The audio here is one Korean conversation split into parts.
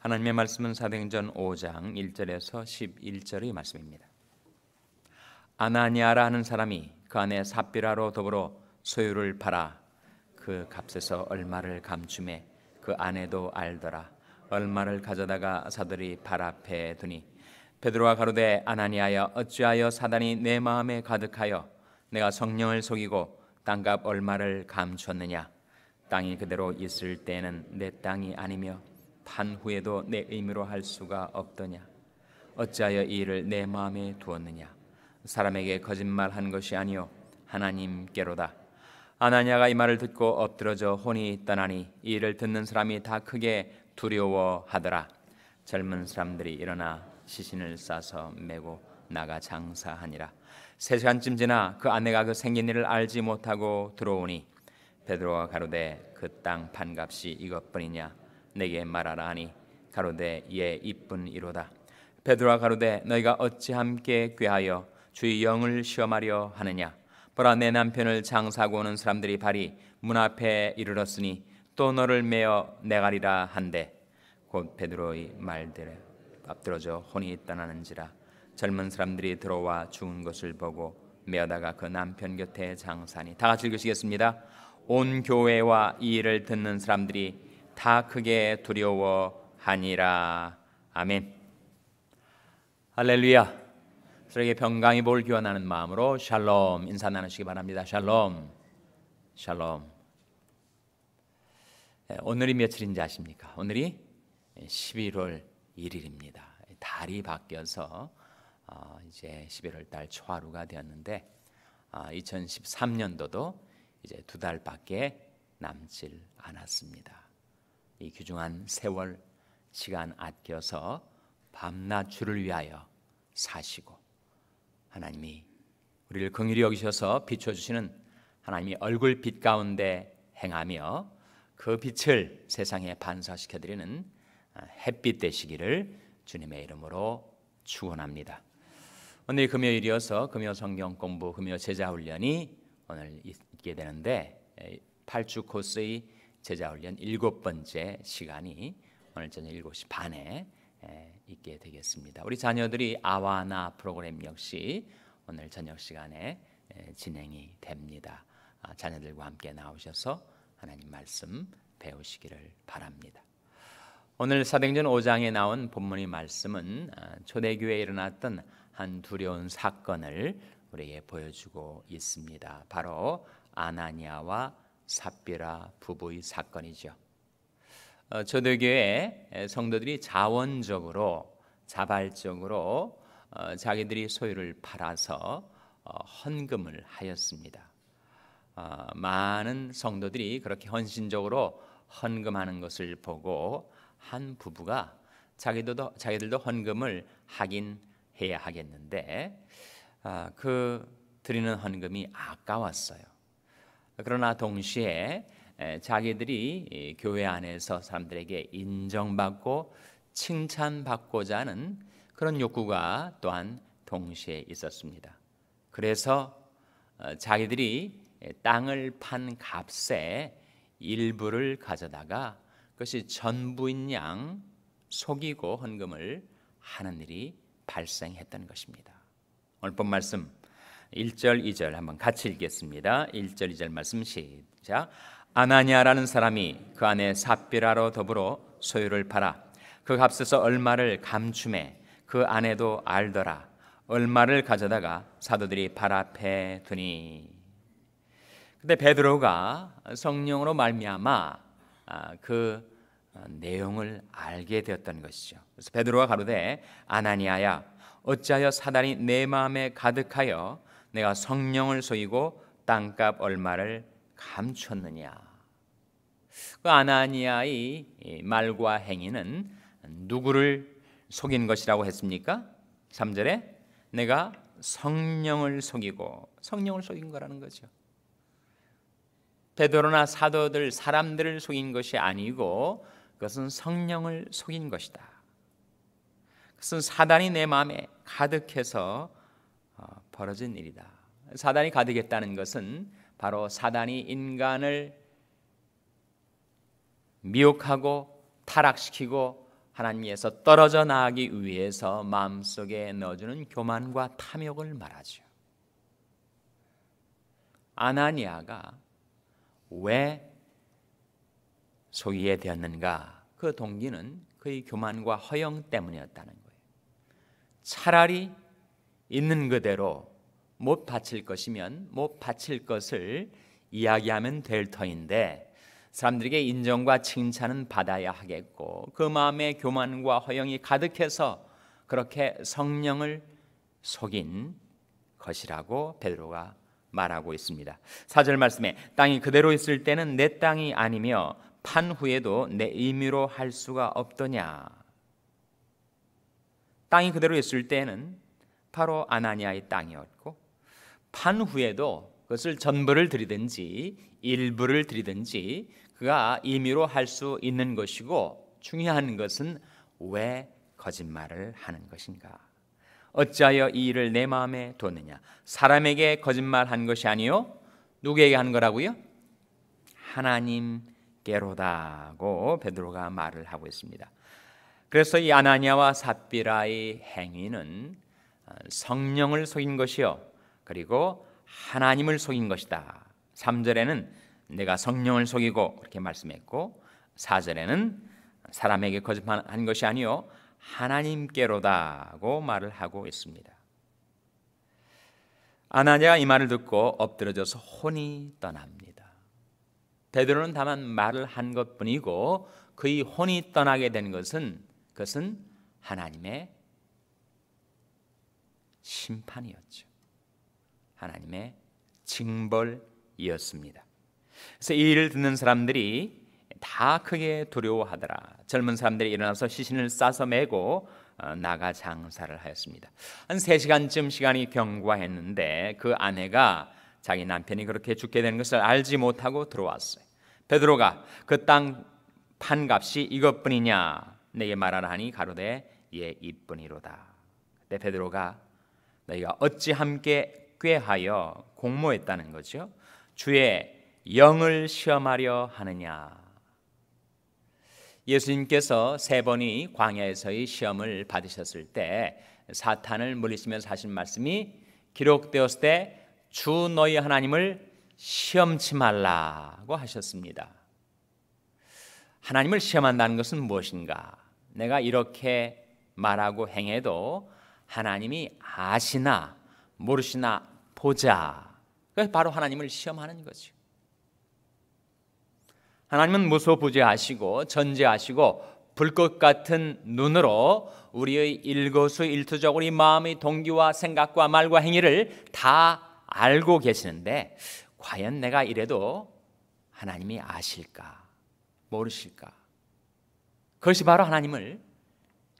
하나님의 말씀은 사도행전 5장 1절에서 11절의 말씀입니다. 아나니아라 하는 사람이 그 아내 삽비라로 더불어 소유를 팔아 그 값에서 얼마를 감추매 그 아내도 알더라. 얼마를 가져다가 사들이 발 앞에 두니 베드로가 가로되 아나니아여 어찌하여 사단이 내 마음에 가득하여 내가 성령을 속이고 땅값 얼마를 감추었느냐. 땅이 그대로 있을 때에는 내 땅이 아니며 판 후에도 내 의미로 할 수가 없더냐. 어찌하여 이 일을 내 마음에 두었느냐. 사람에게 거짓말한 것이 아니요 하나님께로다. 아나니아가 이 말을 듣고 엎드러져 혼이 떠나니 이 일을 듣는 사람이 다 크게 두려워하더라. 젊은 사람들이 일어나 시신을 싸서 메고 나가 장사하니라. 3시간쯤 지나 그 아내가 그 생긴 일을 알지 못하고 들어오니 베드로가 가로되 그 땅 판값이 이것뿐이냐 내게 말하라 하니 가로되 예 이뿐 이로다. 베드로가 가로되 너희가 어찌 함께 꾀하여 주의 영을 시험하려 하느냐. 보라 내 남편을 장사하고 오는 사람들이 발이 문 앞에 이르렀으니 또 너를 메어 내가리라 한대. 곧 베드로의 말대로 엎드러져 혼이 떠나는지라. 젊은 사람들이 들어와 죽은 것을 보고 메어다가 그 남편 곁에 장사하니. 다 같이 읽으시겠습니다. 온 교회와 이 일을 듣는 사람들이 다 크게 두려워하니라. 아멘. 할렐루야. 서로에게 평강이 볼 기원하는 마음으로 샬롬 인사 나누시기 바랍니다. 샬롬. 샬롬. 오늘이 며칠인지 아십니까? 오늘이 11월 1일입니다. 달이 바뀌어서 이제 11월 달 초하루가 되었는데 2013년도도 이제 2달밖에 남질 않았습니다. 이 귀중한 세월 시간 아껴서 밤낮 주를 위하여 사시고 하나님이 우리를 긍휼히 여기셔서 비춰주시는 하나님의 얼굴 빛 가운데 행하며 그 빛을 세상에 반사시켜드리는 햇빛 되시기를 주님의 이름으로 축원합니다. 오늘 금요일이어서 금요 성경 공부, 금요 제자 훈련이 오늘 있게 되는데 8주 코스의 제자 훈련 7번째 시간이 오늘 저녁 7시 반에 있게 되겠습니다. 우리 자녀들이 아와나 프로그램 역시 오늘 저녁 시간에 진행이 됩니다. 자녀들과 함께 나오셔서 하나님 말씀 배우시기를 바랍니다. 오늘 사도행전 5장에 나온 본문의 말씀은 초대교회에 일어났던 한 두려운 사건을 우리에게 보여주고 있습니다. 바로 아나니아와 삽비라 부부의 사건이죠. 초대교회 성도들이 자발적으로 자기들이 소유를 팔아서 헌금을 하였습니다. 많은 성도들이 그렇게 헌신적으로 헌금하는 것을 보고 한 부부가 자기들도 헌금을 하긴 해야 하겠는데 그 드리는 헌금이 아까웠어요. 그러나 동시에 자기들이 교회 안에서 사람들에게 인정받고 칭찬받고자 하는 그런 욕구가 또한 동시에 있었습니다. 그래서 자기들이 땅을 판 값의 일부를 가져다가 그것이 전부인 양 속이고 헌금을 하는 일이 발생했던 것입니다. 오늘 본 말씀 1절 2절 한번 같이 읽겠습니다. 1절 2절 말씀 시작. 아나니아라는 사람이 그 아내 삽비라로 더불어 소유를 팔아 그 값에서 얼마를 감추매 그 아내도 알더라. 얼마를 가져다가 사도들이 발 앞에 두니. 근데 베드로가 성령으로 말미암아 그 내용을 알게 되었던 것이죠. 그래서 베드로가 가로되 아나니아야 어찌하여 사단이 내 마음에 가득하여 내가 성령을 속이고 땅값 얼마를 감췄느냐. 그 아나니아의 말과 행위는 누구를 속인 것이라고 했습니까? 3절에 내가 성령을 속인 거라는 거죠. 베드로나 사도들 사람들을 속인 것이 아니고 그것은 성령을 속인 것이다. 그것은 사단이 내 마음에 가득해서 벌어진 일이다. 사단이 가득했다는 것은 바로 사단이 인간을 미혹하고 타락시키고 하나님께서 떨어져 나가기 위해서 마음속에 넣어주는 교만과 탐욕을 말하죠. 아나니아가 왜 속이게 되었는가? 그 동기는 그의 교만과 허영 때문이었다는 거예요. 차라리 있는 그대로 못 바칠 것이면 못 바칠 것을 이야기하면 될 터인데 사람들에게 인정과 칭찬은 받아야 하겠고 그 마음에 교만과 허영이 가득해서 그렇게 성령을 속인 것이라고 베드로가 말하고 있습니다. 4절 말씀에 땅이 그대로 있을 때는 내 땅이 아니며 판 후에도 내 임의로 할 수가 없더냐. 땅이 그대로 있을 때는 바로 아나니아의 땅이었고 판 후에도 그것을 전부를 드리든지 일부를 드리든지 그가 임의로 할 수 있는 것이고 중요한 것은 왜 거짓말을 하는 것인가. 어찌하여 이 일을 내 마음에 뒀느냐. 사람에게 거짓말한 것이 아니요 누구에게 한 거라고요? 하나님께로다고 베드로가 말을 하고 있습니다. 그래서 이 아나니아와 삽비라의 행위는 성령을 속인 것이요 그리고 하나님을 속인 것이다. 3절에는 내가 성령을 속이고 그렇게 말씀했고 4절에는 사람에게 거짓말한 것이 아니요 하나님께로다고 말을 하고 있습니다. 아나니아가 이 말을 듣고 엎드러져서 혼이 떠납니다. 베드로는 다만 말을 한 것뿐이고 그의 혼이 떠나게 된 것은 그것은 하나님의 심판이었죠. 하나님의 징벌이었습니다. 그래서 이 일을 듣는 사람들이 다 크게 두려워하더라. 젊은 사람들이 일어나서 시신을 싸서 메고 나가 장사를 하였습니다. 한 3시간쯤 시간이 경과했는데 그 아내가 자기 남편이 그렇게 죽게 되는 것을 알지 못하고 들어왔어요. 베드로가 그 땅 판값이 이것뿐이냐 내게 말하라 하니 가로되 예 이뿐이로다. 그때 베드로가 너희가 어찌 함께 꾀하여 공모했다는 거죠. 주의 영을 시험하려 하느냐. 예수님께서 3번이 광야에서의 시험을 받으셨을 때 사탄을 물리치면서 하신 말씀이 기록되었을 때 주 너희 하나님을 시험치 말라고 하셨습니다. 하나님을 시험한다는 것은 무엇인가? 내가 이렇게 말하고 행해도 하나님이 아시나 모르시나 보자. 그래서 바로 하나님을 시험하는 거죠. 하나님은 무소부재하시고 전지하시고 불꽃 같은 눈으로 우리의 일거수일투족으로 이 마음의 동기와 생각과 말과 행위를 다 알고 계시는데 과연 내가 이래도 하나님이 아실까 모르실까? 그것이 바로 하나님을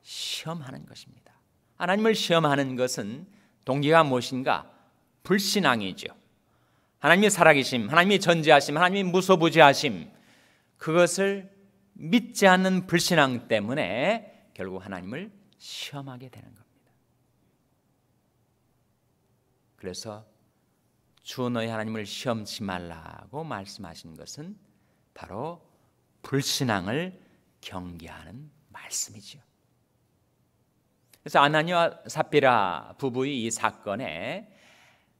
시험하는 것입니다. 하나님을 시험하는 것은 동기가 무엇인가? 불신앙이죠. 하나님이 살아계심, 하나님이 전지하심, 하나님이 무소부재하심, 그것을 믿지 않는 불신앙 때문에 결국 하나님을 시험하게 되는 겁니다. 그래서 주 너희 하나님을 시험치 말라고 말씀하신 것은 바로 불신앙을 경계하는 말씀이죠. 그래서 아나니아와 삽비라 부부의 이 사건에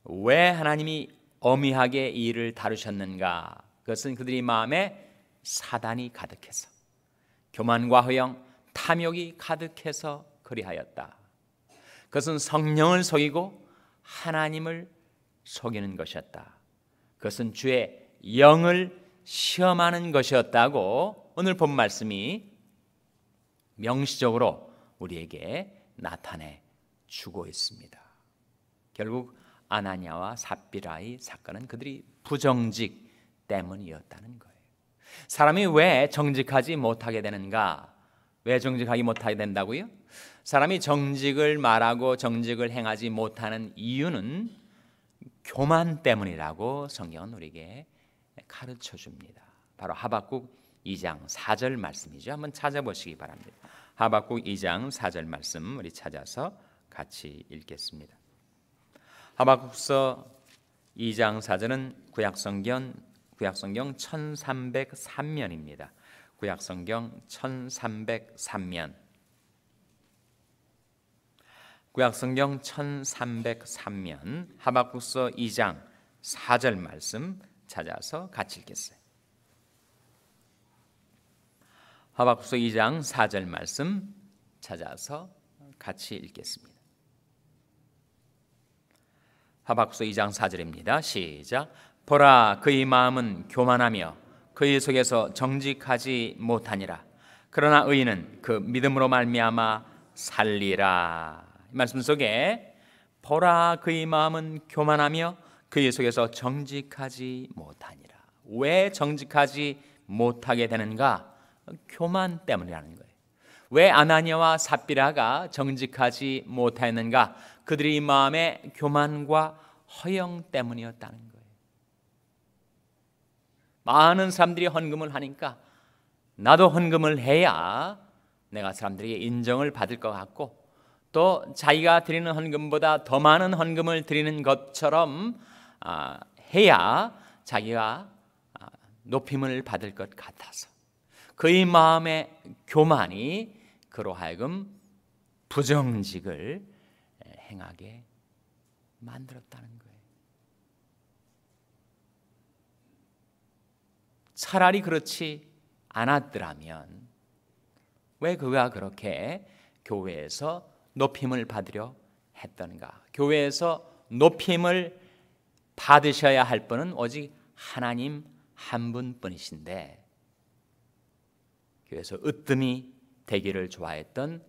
왜 하나님이 엄히하게 이 일을 다루셨는가? 그것은 그들의 마음에 사단이 가득해서 교만과 허영, 탐욕이 가득해서 그리하였다. 그것은 성령을 속이고 하나님을 속이는 것이었다. 그것은 주의 영을 시험하는 것이었다고 오늘 본 말씀이 명시적으로 우리에게 나타내 주고 있습니다. 결국 아나니아와 삽비라의 사건은 그들이 부정직 때문이었다는 거예요. 사람이 왜 정직하지 못하게 되는가? 왜 정직하지 못하게 된다고요? 사람이 정직을 말하고 정직을 행하지 못하는 이유는 교만 때문이라고 성경은 우리에게 가르쳐 줍니다. 바로 하박국 2장 4절 말씀이죠. 한번 찾아보시기 바랍니다. 하박국 2장 4절 말씀 우리 찾아서 같이 읽겠습니다. 하박국서 2장 4절은 구약성경 1303면입니다. 구약성경 1303면 구약성경 1303면 하박국서 2장 4절 말씀 찾아서 같이 읽겠어요. 하박국서 2장 4절 말씀 찾아서 같이 읽겠습니다. 하박국서 2장 4절입니다. 시작. 보라, 그의 마음은 교만하며 그의 속에서 정직하지 못하니라. 그러나 의인은 그 믿음으로 말미암아 살리라. 이 말씀 속에 보라, 그의 마음은 교만하며 그의 속에서 정직하지 못하니라. 왜 정직하지 못하게 되는가? 교만 때문이라는 거예요. 왜 아나니아와 삽비라가 정직하지 못하였는가? 그들의 마음의 교만과 허영 때문이었다는 거예요. 많은 사람들이 헌금을 하니까 나도 헌금을 해야 내가 사람들에게 인정을 받을 것 같고, 또 자기가 드리는 헌금보다 더 많은 헌금을 드리는 것처럼 해야 자기가 높임을 받을 것 같아서 그의 마음의 교만이 그로 하여금 부정직을 행하게 만들었다는 거예요. 차라리 그렇지 않았더라면 왜 그가 그렇게 교회에서 높임을 받으려 했던가? 교회에서 높임을 받으셔야 할 분은 오직 하나님 한 분뿐이신데, 교회에서 으뜸이 되기를 좋아했던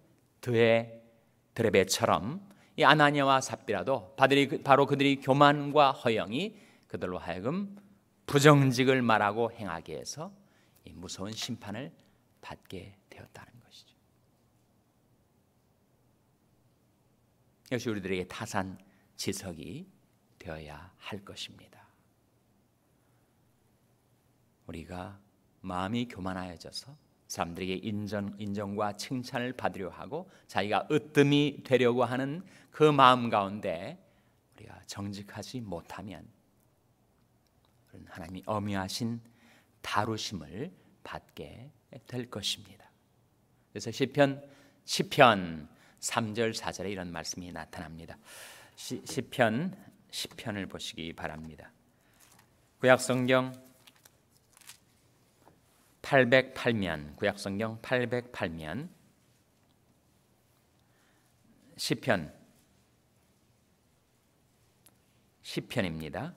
드레베처럼 이 아나니아와 삽비라도 바로 그들이 교만과 허영이 그들로 하여금 부정직을 말하고 행하게 해서 이 무서운 심판을 받게 되었다는 것이죠. 역시 우리들에게 타산지석이 되어야 할 것입니다. 우리가 마음이 교만하여져서 사람들에게 인정과 칭찬을 받으려 하고 자기가 으뜸이 되려고 하는 그 마음 가운데 우리가 정직하지 못하면 하나님이 엄위하신 다루심을 받게 될 것입니다. 그래서 시편 3절 4절에 이런 말씀이 나타납니다. 시편 10편을 보시기 바랍니다. 구약성경 808면, 구약성경 808면 시편입니다.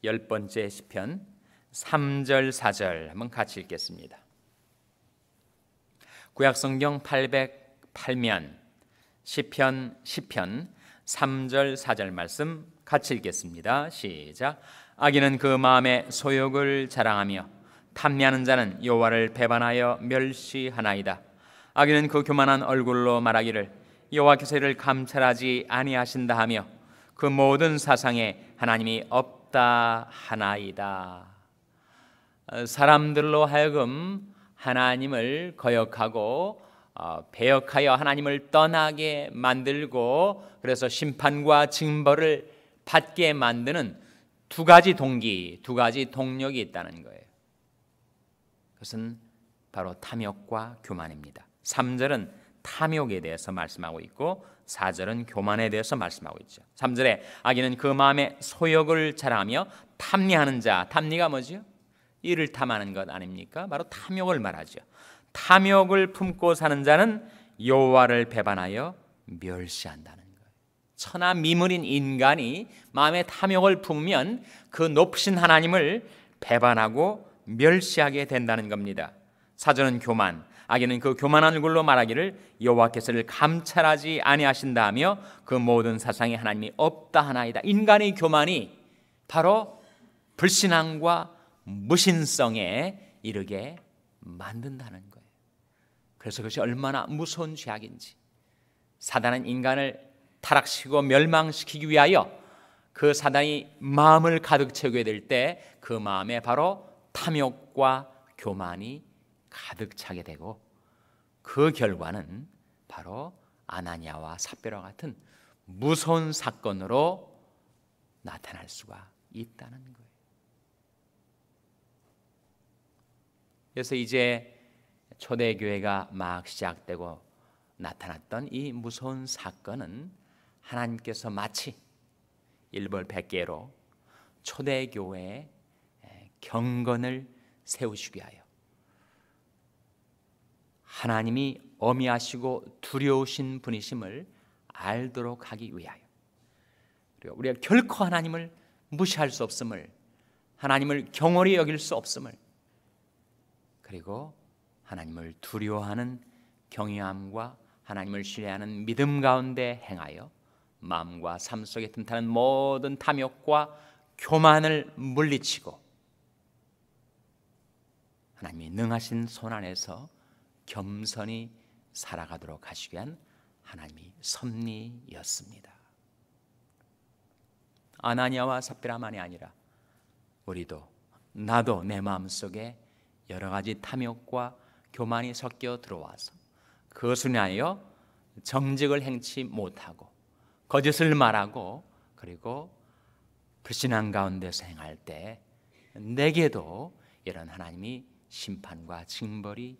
10번째 시편 3절 4절 한번 같이 읽겠습니다. 구약성경 808면 시편 3절 4절 말씀 같이 읽겠습니다. 시작. 악인은 그 마음에 소욕을 자랑하며 탐내하는 자는 여호와를 배반하여 멸시하나이다. 악인은 그 교만한 얼굴로 말하기를 여호와께서 이를 감찰하지 아니하신다 하며 그 모든 사상에 하나님이 없다 하나이다. 사람들로 하여금 하나님을 거역하고 배역하여 하나님을 떠나게 만들고, 그래서 심판과 징벌을 받게 만드는 두 가지 동기, 두 가지 동력이 있다는 거예요. 그것은 바로 탐욕과 교만입니다. 3절은 탐욕에 대해서 말씀하고 있고 4절은 교만에 대해서 말씀하고 있죠. 3절에 악인은 그 마음에 소욕을 자랑하며 탐리하는 자, 탐리가 뭐죠? 이를 탐하는 것 아닙니까? 바로 탐욕을 말하죠. 탐욕을 품고 사는 자는 여호와를 배반하여 멸시한다는 거예요. 천하 미물인 인간이 마음에 탐욕을 품으면 그 높으신 하나님을 배반하고 멸시하게 된다는 겁니다. 4절은 교만, 악인은 그 교만한 얼굴로 말하기를 여호와께서를 감찰하지 아니하신다 하며 그 모든 사상에 하나님이 없다 하나이다. 인간의 교만이 바로 불신앙과 무신성에 이르게 만든다는 거예요. 그래서 그것이 얼마나 무서운 죄악인지, 사단은 인간을 타락시키고 멸망시키기 위하여 그 사단이 마음을 가득 채우게 될 때 그 마음에 바로 탐욕과 교만이 가득 차게 되고, 그 결과는 바로 아나니아와 삽비라와 같은 무서운 사건으로 나타날 수가 있다는 거예요. 그래서 이제 초대교회가 막 시작되고 나타났던 이 무서운 사건은 하나님께서 마치 일벌백계로 초대교회에 경건을 세우시기 위하여 하나님이 어미하시고 두려우신 분이심을 알도록 하기 위하여, 그리고 우리가 결코 하나님을 무시할 수 없음을, 하나님을 경홀히 여길 수 없음을, 그리고 하나님을 두려워하는 경외함과 하나님을 신뢰하는 믿음 가운데 행하여 마음과 삶 속에 틈타는 모든 탐욕과 교만을 물리치고 하나님이 능하신 손 안에서 겸손히 살아가도록 하시기 위한 하나님의 섭리였습니다. 아나니아와 삽비라만이 아니라 우리도, 나도 내 마음속에 여러 가지 탐욕과 교만이 섞여 들어와서 그것을 인하여 정직을 행치 못하고 거짓을 말하고 그리고 불신앙 가운데서 행할 때 내게도 이런 하나님이 심판과 징벌이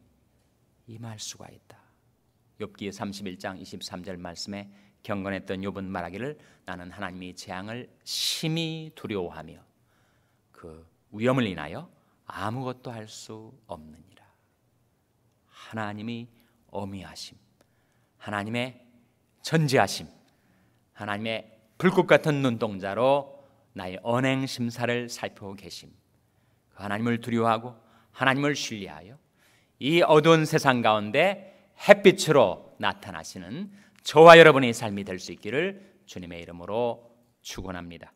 임할 수가 있다. 욥기 31장 23절 말씀에 경건했던 욥은 말하기를 나는 하나님의 재앙을 심히 두려워하며 그 위험을 인하여 아무것도 할 수 없느니라. 하나님의 어미하심, 하나님의 전지하심, 하나님의 불꽃 같은 눈동자로 나의 언행 심사를 살피고 계심, 그 하나님을 두려워하고 하나님을 신뢰하여 이 어두운 세상 가운데 햇빛으로 나타나시는 저와 여러분의 삶이 될 수 있기를 주님의 이름으로 축원합니다.